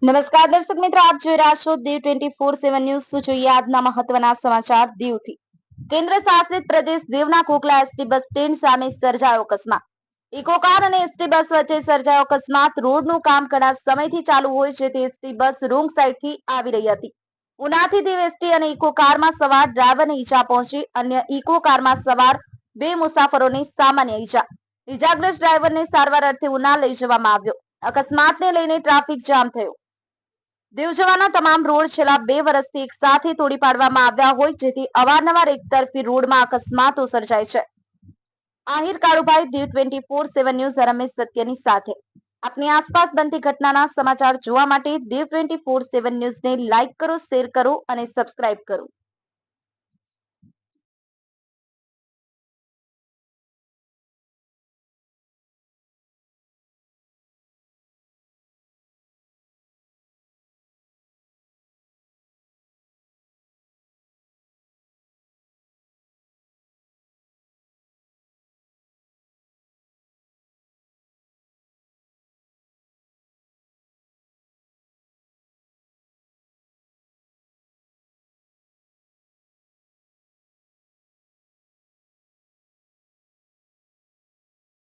નમસ્કાર દર્શક મિત્રો, આપ જોઈ રહ્યા છો દીવ 24/7 ન્યૂઝ। શું જોઈએ આજના મહત્વના સમાચાર દીવથી। કેન્દ્ર શાસિત પ્રદેશ દીવના ખોખલા એસટી બસ સ્ટેન્ડ સામે સર્જાયો અકસ્માત। ઇકો કાર અને એસટી બસ વચ્ચે સર્જાયો અકસ્માત। રોડનું કામ ઘણા સમયથી ચાલુ હોય છે તે એસટી બસ રોંગ સાઈડથી આવી રહી હતી। ઉનાથી દીવ એસટી અને ઇકો કારમાં સવાર ડ્રાઈવરને ઈજા પહોંચી। અન્ય ઇકો કારમાં સવાર બે મુસાફરોને સામાન્ય ઈજા। ઈજાગ્રસ્ત ડ્રાઈવરને સારવાર અર્થે ઉના લઈ જવામાં આવ્યો। અકસ્માતને લઈને ટ્રાફિક જામ થયો। દીવ જવાના તમામ રોડ છેલ્લા 2 વર્ષથી એક સાથે તોડી પાડવામાં આવ્યા હોય, જેથી અવારનવાર એકતરફી રોડમાં અકસ્માતો સર્જાય છે। આહિર કાળુભાઈ, દીવ 24/7 ન્યૂઝ, રમેશ સત્યની સાથે। આપની આસપાસ બનતી ઘટનાના સમાચાર જોવા માટે દીવ 24/7 ન્યૂઝને લાઇક કરો, શેર કરો અને સબસ્ક્રાઇબ કરો।